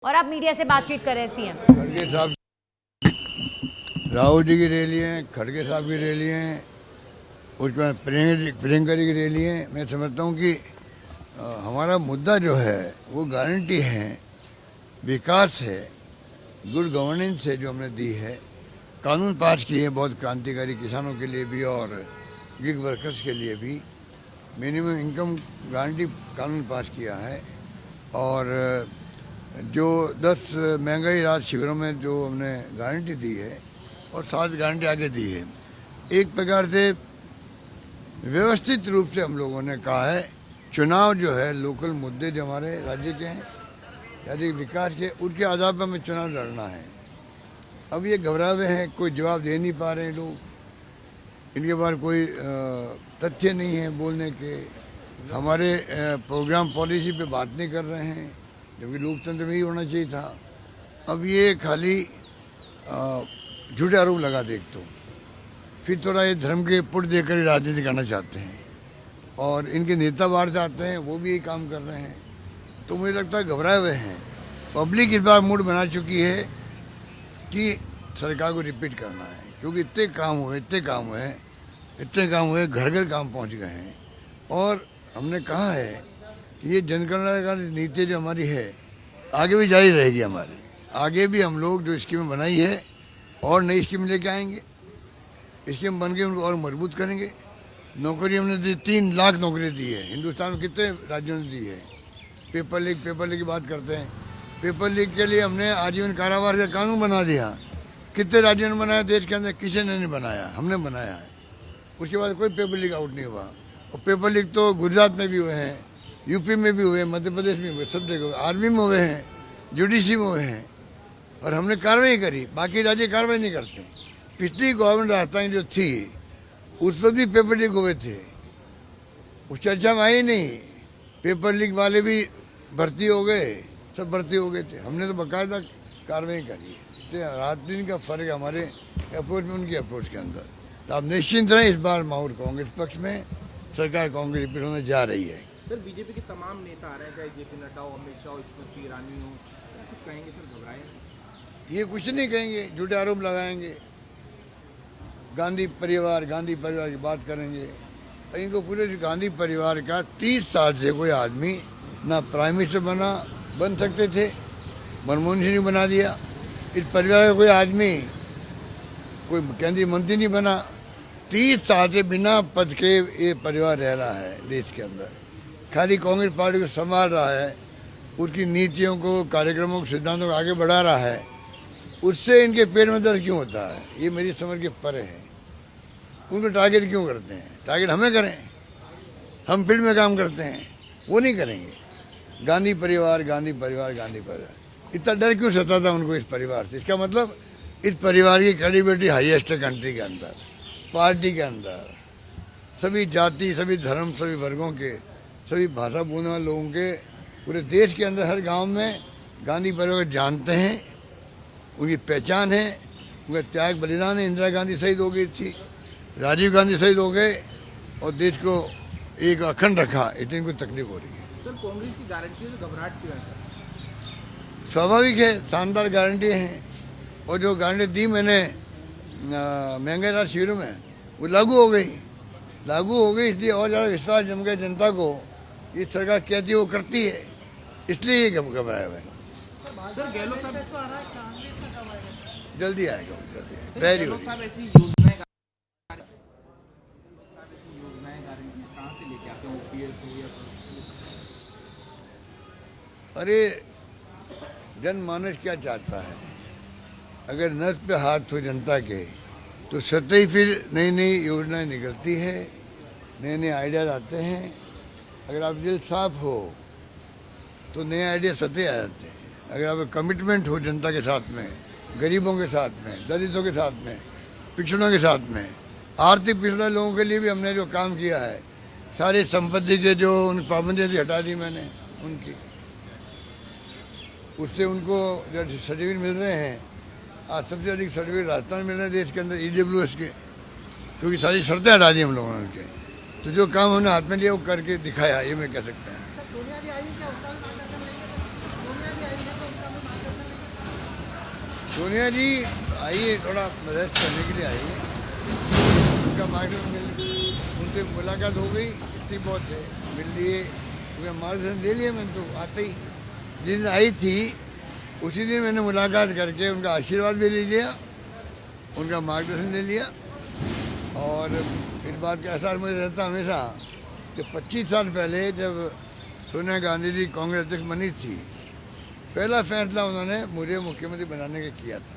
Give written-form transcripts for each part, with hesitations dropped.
और आप मीडिया से बातचीत कर रहे हैं सीएम। खड़गे साहब, राहुल जी की रैली है, खड़गे साहब की रैली है, उसके बाद प्रियंका जी की रैली है। मैं समझता हूँ कि हमारा मुद्दा जो है वो गारंटी है, विकास है, गुड गवर्नेंस है जो हमने दी है, कानून पास किए हैं बहुत क्रांतिकारी, किसानों के लिए भी और गिग वर्कर्स के लिए भी। मिनिमम इनकम गारंटी कानून पास किया है और जो 10 महंगाई राहत शिविरों में जो हमने गारंटी दी है और 7 गारंटी आगे दी है। एक प्रकार से व्यवस्थित रूप से हम लोगों ने कहा है चुनाव जो है लोकल मुद्दे जो हमारे राज्य के हैं यानी विकास के, उनके आधार पर हमें चुनाव लड़ना है। अब ये घबराए हुए हैं, कोई जवाब दे नहीं पा रहे हैं लोग, इनके पास कोई तथ्य नहीं है बोलने के, हमारे प्रोग्राम पॉलिसी पे बात नहीं कर रहे हैं जबकि लोकतंत्र में ही होना चाहिए था। अब ये खाली झूठे आरोप लगा दे तो फिर थोड़ा ये धर्म के पुट देकर ही राजनीति करना चाहते हैं और इनके नेता बाहर जाते हैं, वो भी यही काम कर रहे हैं। तो मुझे लगता है घबराए हुए हैं। पब्लिक इस बार मूड बना चुकी है कि सरकार को रिपीट करना है, क्योंकि इतने काम हुए, घर घर काम पहुंच गए हैं। और हमने कहा है कि ये जनकल्याणकारी नीति जो हमारी है आगे भी जारी रहेगी हमारी। आगे भी हम लोग जो स्कीम बनाई है और नई स्कीम लेके आएंगे, स्कीम बन के उनको और मजबूत करेंगे। नौकरी हमने दी, 3 लाख नौकरी दी है। हिंदुस्तान में कितने राज्यों ने दी है। पेपर लीक की बात करते हैं, पेपर लीक के लिए हमने आजीवन कारावास का कानून बना दिया। कितने राज्यों ने बनाया देश के अंदर? किसी ने नहीं बनाया, हमने बनाया है। उसके बाद कोई पेपर लीक आउट नहीं हुआ। और पेपर लीक तो गुजरात में भी हुए हैं, यूपी में भी हुए, मध्य प्रदेश में हुए, सब जगह आर्मी में हुए हैं, जुडिशरी में हुए हैं और हमने कार्रवाई करी। बाकी राज्य कार्रवाई नहीं करते। पिछली गवर्नमेंट राजस्थान जो थी उस पर भी पेपर लीक हुए थे, उस चर्चा में आई नहीं। पेपर लीक वाले भी भर्ती हो गए, सब भर्ती हो गए थे। हमने तो बाकायदा कार्रवाई करी है। रात दिन का फर्क है हमारे अप्रोच में उनकी अप्रोच के अंदर। तो आप निश्चिंत रहें, इस बार माहौल कांग्रेस पक्ष में, सरकार कांग्रेस रिपीट होने जा रही है। सर बीजेपी के तमाम नेता आ रहे हैं, चाहे जेपी नड्डा हो, अमित शाह हो, स्मृति ईरानी हो, कुछ कहेंगे सर? घबराए? ये कुछ नहीं कहेंगे, झूठे आरोप लगाएंगे, गांधी परिवार की बात करेंगे। इनको पूरे गांधी परिवार का 30 साल से कोई आदमी ना प्राइम मिनिस्टर बन सकते थे, मनमोहन सिंह ने बना दिया। इस परिवार का कोई आदमी कोई केंद्रीय मंत्री नहीं बना। 30 साल से बिना पद के ये परिवार रह रहा है देश के अंदर, खाली कांग्रेस पार्टी को संभाल रहा है, उसकी नीतियों को, कार्यक्रमों को, सिद्धांतों को आगे बढ़ा रहा है। उससे इनके पेट में दर्द क्यों होता है, ये मेरी समझ के परे है। उनको टारगेट क्यों करते हैं? टारगेट हमें करें, हम फील्ड में काम करते हैं, वो नहीं करेंगे। गांधी परिवार, इतना डर क्यों सताता उनको इस परिवार से? इसका मतलब इस परिवार की क्रेडिबिलिटी हाईएस्ट है कंट्री के अंदर, पार्टी के अंदर। सभी जाति, सभी धर्म, सभी वर्गों के, सभी भाषा बोलने वाले लोगों के पूरे देश के अंदर हर गांव में गांधी परिवार को जानते हैं, उनकी पहचान है, उनका त्याग बलिदान है। इंदिरा गांधी शहीद हो गई थी, राजीव गांधी शहीद हो गए और देश को एक अखंड रखा, इतनी इनको तकलीफ हो रही है। सर कांग्रेस की गारंटी से घबराहट क्यों है सर? स्वाभाविक है, शानदार गारंटी है। और जो गारंटी दी मैंने महंगाई राहत शिविरों में, वो लागू हो गई, इसलिए और ज़्यादा विश्वास जम गया जनता को। ये सरकार कहती है वो करती है, इसलिए ये घबराया हुआ है। सर गहलोत साहब जल्दी आएगा, तैयारी हो रही है। ऐसी योजनाएं गारंटी कहाँ से लेके आते हैं? ओपीएस हो या अरे जनमानस क्या चाहता है? अगर नस पे हाथ हो जनता के तो सतह ही फिर नई योजनाएं निकलती है, नए आइडियाज आते हैं। अगर आप दिल साफ हो तो नए आइडिया सतह आ जाते हैं। अगर आप कमिटमेंट हो जनता के साथ में, गरीबों के साथ में, दलितों के साथ में, पिछड़ों के साथ में, आर्थिक पिछड़े लोगों के लिए भी हमने जो काम किया है, सारी संपत्ति के जो उन पाबंदियाँ थी हटा दी मैंने उनकी, उससे उनको जो सर्टिफिकेट मिल रहे हैं, आज सबसे अधिक सर्टिफिकेट राजस्थान मिल रहे हैं देश के अंदर EWS के, क्योंकि सारी शर्तें हटा दी हम लोगों ने उनके। तो जो काम हमने हाथ में लिया वो करके दिखाया, ये मैं कह सकता हूँ। सोनिया जी आई है, थोड़ा रेस्ट करने के लिए आई है। उनका उनसे मुलाकात हो गई, इतनी बहुत है, मिल लिए, उनका मार्गदर्शन ले लिया मैंने तो आते ही। जिस दिन आई थी उसी दिन मैंने मुलाकात करके उनका आशीर्वाद भी ले लिया, उनका मार्गदर्शन ले लिया। और इस बात का एहसास मुझे रहता हमेशा कि 25 साल पहले जब सोनिया गांधी जी कांग्रेस अध्यक्ष बनी थी, पहला फैसला उन्होंने मुझे मुख्यमंत्री बनाने का किया था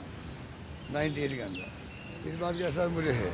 98 के अंदर। इस बात का एहसास मुझे है।